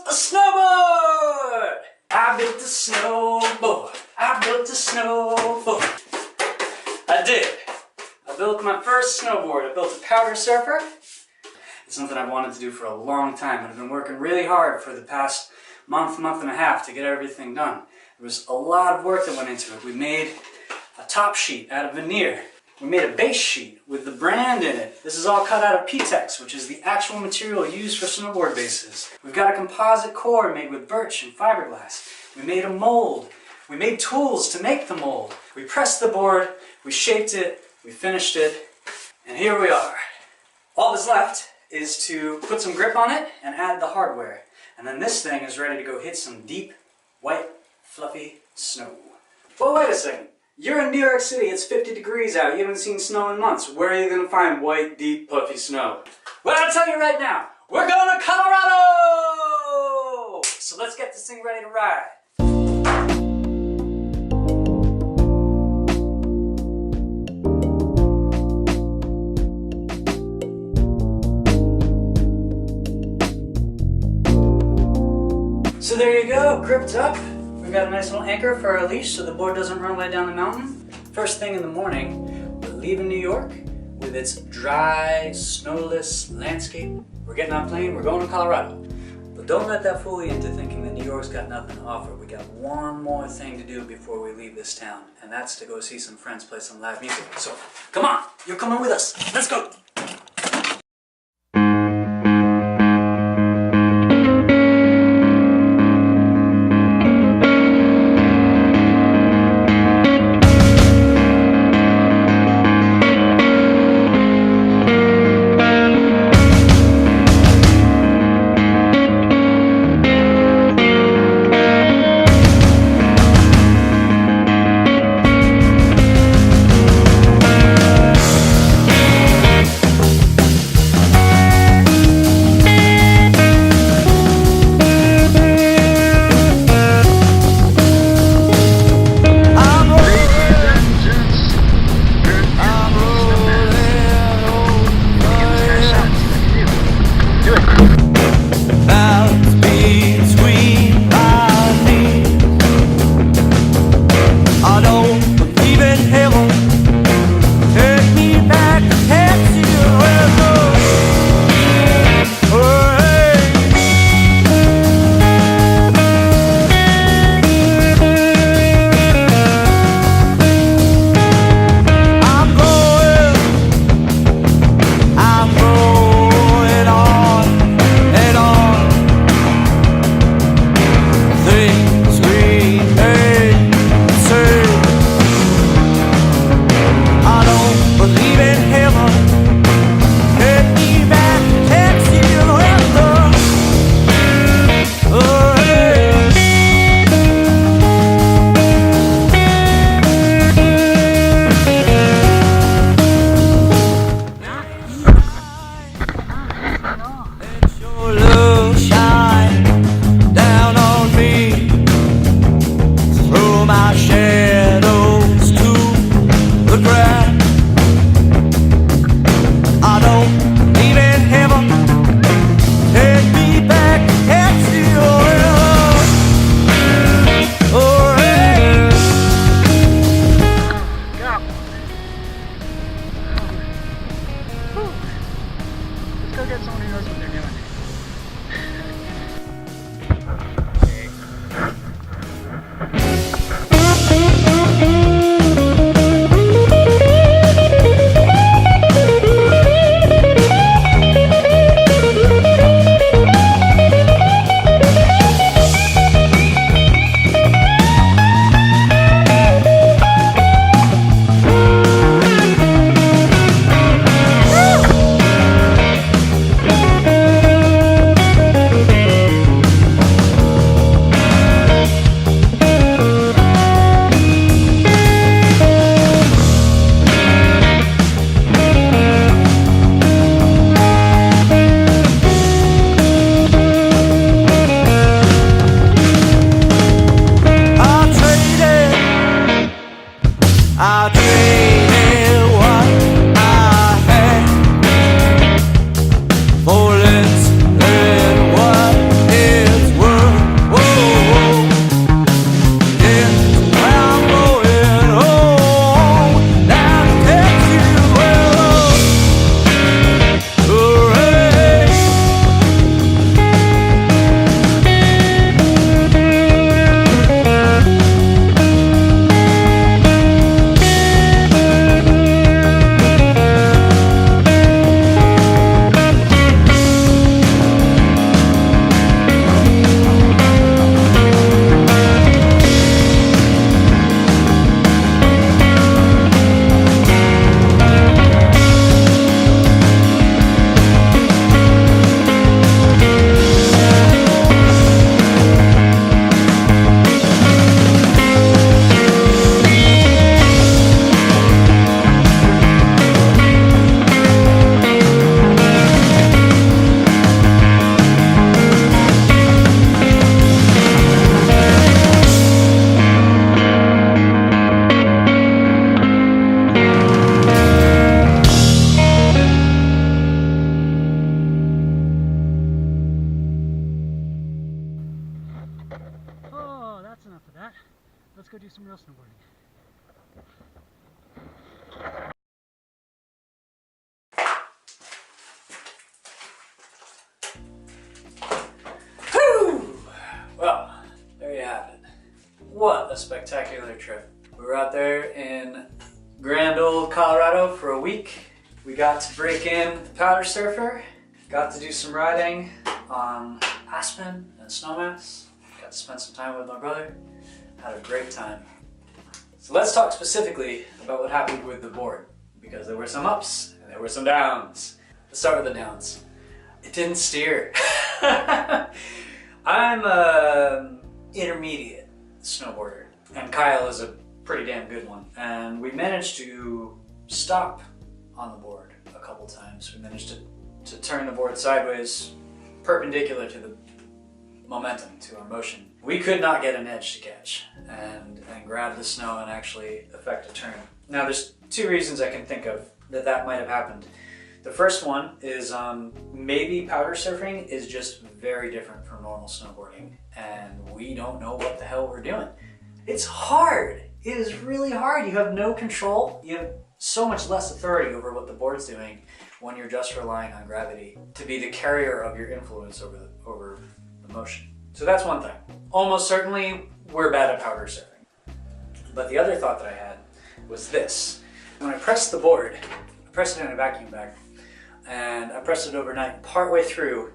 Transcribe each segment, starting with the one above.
A snowboard! I built a snowboard. I built a snowboard. I did. I built my first snowboard. I built a powder surfer. It's something I've wanted to do for a long time, and I've been working really hard for the past month and a half to get everything done. There was a lot of work that went into it. We made a top sheet out of veneer. We made a base sheet with the brand in it. This is all cut out of P-Tex, which is the actual material used for snowboard bases. We've got a composite core made with birch and fiberglass. We made a mold. We made tools to make the mold. We pressed the board, we shaped it, we finished it, and here we are. All that's left is to put some grip on it and add the hardware. And then this thing is ready to go hit some deep, white, fluffy snow. Well, wait a second. You're in New York City, it's 50 degrees out, you haven't seen snow in months. Where are you going to find white, deep, puffy snow? Well, I'll tell you right now, we're going to Colorado! So let's get this thing ready to ride. So there you go, gripped up. We've got a nice little anchor for our leash so the board doesn't run away down the mountain. First thing in the morning, we're leaving New York with its dry, snowless landscape. We're getting on a plane, we're going to Colorado. But don't let that fool you into thinking that New York's got nothing to offer. We got one more thing to do before we leave this town, and that's to go see some friends play some live music. So, come on, you're coming with us. Let's go. what a spectacular trip. We were out there in grand old Colorado for a week. We got to break in the powder surfer, got to do some riding on Aspen and Snowmass, got to spend some time with my brother, had a great time. So let's talk specifically about what happened with the board, because there were some ups and there were some downs. Let's start with the downs. It didn't steer. I'm an intermediate snowboarder, and Kyle is a pretty damn good one. And we managed to stop on the board a couple times. We managed to turn the board sideways, perpendicular to the momentum, to our motion. We could not get an edge to catch and grab the snow and actually effect a turn. Now there's two reasons I can think of that might have happened. The first one is maybe powder surfing is just very different from normal snowboarding and we don't know what the hell we're doing. It's hard. It is really hard. You have no control. You have so much less authority over what the board's doing when you're just relying on gravity to be the carrier of your influence over the motion. So that's one thing. Almost certainly we're bad at powder surfing. But the other thought that I had was this. When I pressed the board, I pressed it in a vacuum bag and I pressed it overnight. Partway through,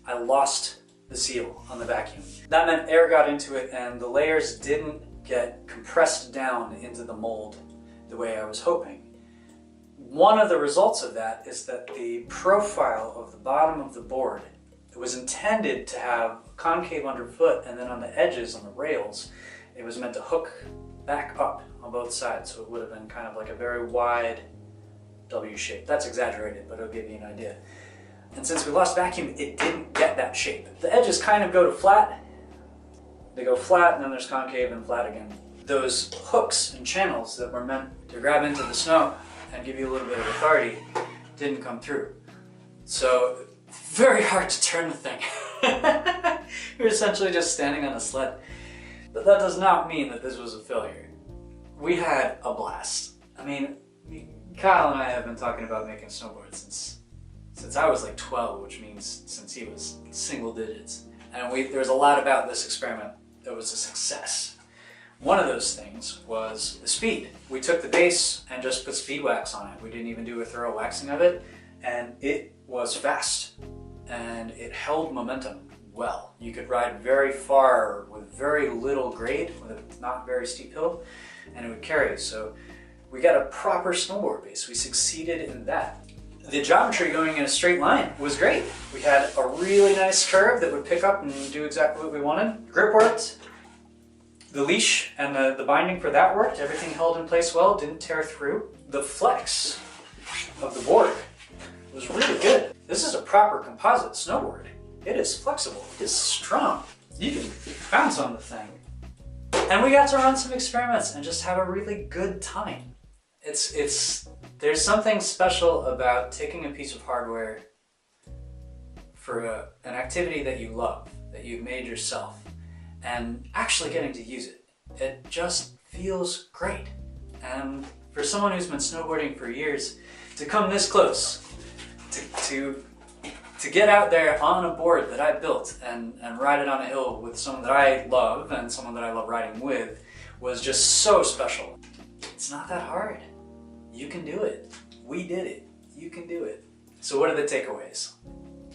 I lost the seal on the vacuum. That meant air got into it and the layers didn't get compressed down into the mold the way I was hoping. One of the results of that is that the profile of the bottom of the board, it was intended to have concave underfoot, and then on the edges, on the rails, it was meant to hook back up on both sides, so it would have been kind of like a very wide W shape. That's exaggerated, but it'll give you an idea. And since we lost vacuum, it didn't get that shape. The edges kind of go to flat. They go flat, and then there's concave and flat again. Those hooks and channels that were meant to grab into the snow and give you a little bit of authority didn't come through. So, very hard to turn the thing. You're essentially just standing on a sled. But that does not mean that this was a failure. We had a blast. I mean, Kyle and I have been talking about making snowboards since I was like 12, which means since he was single digits. And there's a lot about this experiment that was a success. One of those things was the speed. We took the base and just put speed wax on it. We didn't even do a thorough waxing of it, and it was fast. And it held momentum well. You could ride very far with very little grade, with a not very steep hill, and it would carry. So we got a proper snowboard base. We succeeded in that. The geometry going in a straight line was great. We had a really nice curve that would pick up and do exactly what we wanted. Grip worked. The leash and the binding for that worked. Everything held in place well, didn't tear through. The flex of the board was really good. This is a proper composite snowboard. It is flexible, it is strong. You can bounce on the thing. And we got to run some experiments and just have a really good time. There's something special about taking a piece of hardware for an activity that you love, that you've made yourself, and actually getting to use it. It just feels great. And for someone who's been snowboarding for years, to come this close, to get out there on a board that I built and ride it on a hill with someone that I love and someone that I love riding with was just so special. It's not that hard. You can do it. We did it. You can do it. So what are the takeaways?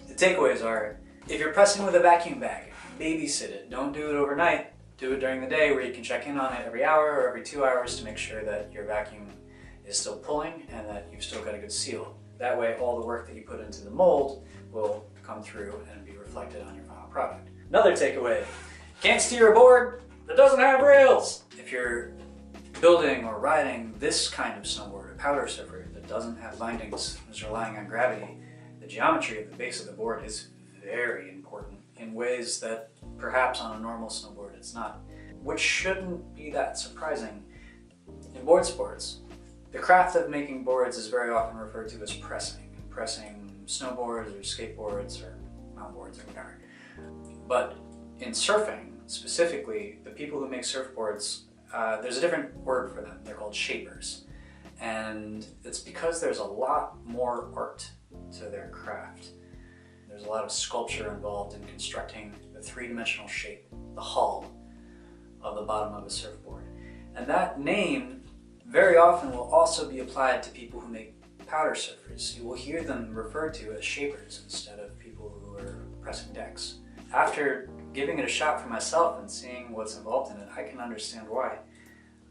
The takeaways are, if you're pressing with a vacuum bag, babysit it. Don't do it overnight. Do it during the day where you can check in on it every hour or every 2 hours to make sure that your vacuum is still pulling and that you've still got a good seal. That way all the work that you put into the mold will come through and be reflected on your final product. Another takeaway, can't steer a board that doesn't have rails. If you're building or riding this kind of snowboard, a powder surfer that doesn't have bindings, is relying on gravity, the geometry of the base of the board is very important in ways that perhaps on a normal snowboard it's not, which shouldn't be that surprising. In board sports, the craft of making boards is very often referred to as pressing snowboards or skateboards or mountainboards or whatever. But in surfing, specifically, the people who make surfboards, there's a different word for them. They're called shapers. And it's because there's a lot more art to their craft. There's a lot of sculpture involved in constructing the three-dimensional shape, the hull, of the bottom of a surfboard. And that name very often will also be applied to people who make powder surfers. You will hear them referred to as shapers instead of people who are pressing decks. After giving it a shot for myself and seeing what's involved in it, I can understand why.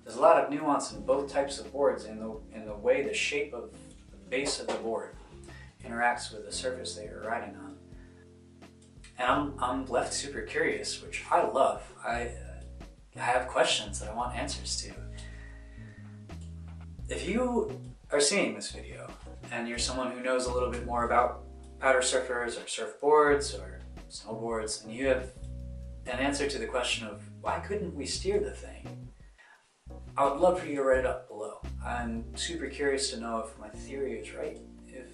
There's a lot of nuance in both types of boards in the way the shape of the base of the board interacts with the surface that you're riding on. And I'm left super curious, which I love. I have questions that I want answers to. If you are seeing this video and you're someone who knows a little bit more about powder surfers or surfboards or snowboards, and you have an answer to the question of why couldn't we steer the thing, I would love for you to write it up below. I'm super curious to know if my theory is right, if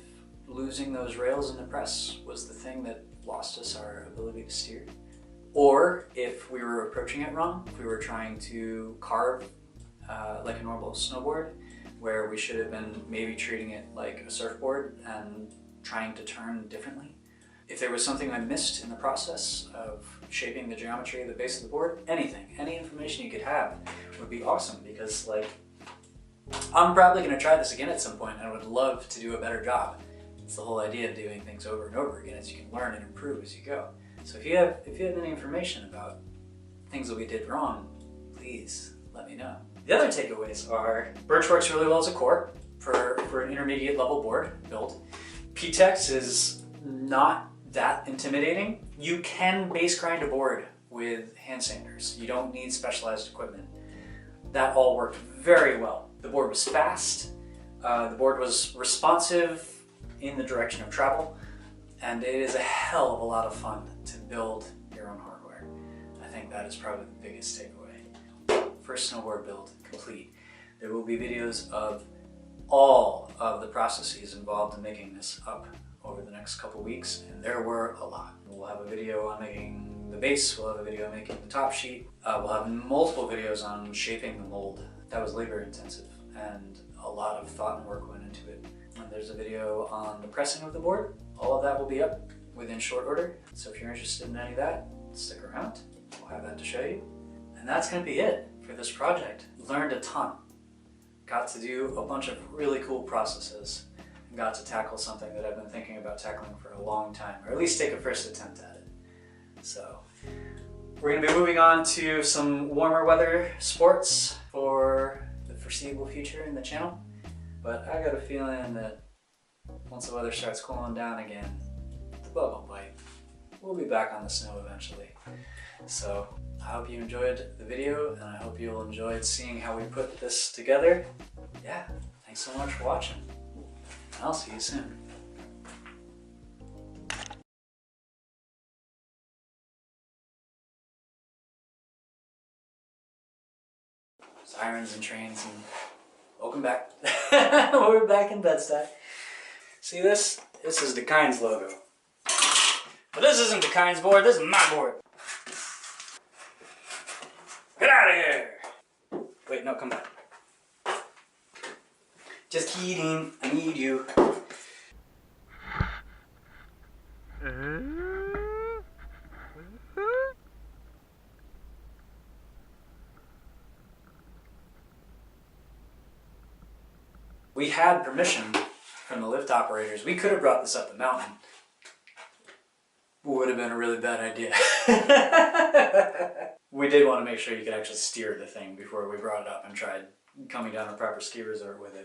losing those rails in the press was the thing that lost us our ability to steer, or if we were approaching it wrong, if we were trying to carve like a normal snowboard, where we should have been maybe treating it like a surfboard and trying to turn differently. If there was something I missed in the process of shaping the geometry of the base of the board, anything, any information you could have would be awesome, because like, I'm probably gonna try this again at some point and I would love to do a better job. It's the whole idea of doing things over and over again, as you can learn and improve as you go. So if you have any information about things that we did wrong, please let me know. The other takeaways are, birch works really well as a core for an intermediate level board build. PTEX is not that intimidating. You can base grind a board with hand sanders. You don't need specialized equipment. That all worked very well. The board was fast, the board was responsive in the direction of travel, and it is a hell of a lot of fun to build your own hardware. I think that is probably the biggest takeaway. First snowboard build complete. There will be videos of all of the processes involved in making this up over the next couple weeks, and there were a lot. We'll have a video on making the base, we'll have a video on making the top sheet, we'll have multiple videos on shaping the mold. That was labor intensive, and a lot of thought and work went into it. And there's a video on the pressing of the board. All of that will be up within short order, so if you're interested in any of that, stick around. We'll have that to show you. And that's going to be it for this project. Learned a ton. Got to do a bunch of really cool processes, and got to tackle something that I've been thinking about tackling for a long time, or at least take a first attempt at it. So we're going to be moving on to some warmer weather sports for the foreseeable future in the channel. But I got a feeling that once the weather starts cooling down again, the bug will bite. We'll be back on the snow eventually. So I hope you enjoyed the video, and I hope you'll enjoy seeing how we put this together. Yeah, thanks so much for watching. I'll see you soon. Sirens and trains, and welcome back. We're back in Bed-Stuy. See this? This is McCann's logo. But this isn't McCann's board, this is my board. Get out of here! Wait, no, come back. Just kidding, I need you. We had permission from the lift operators. We could have brought this up the mountain. Would have been a really bad idea. We did want to make sure you could actually steer the thing before we brought it up and tried coming down a proper ski resort with it.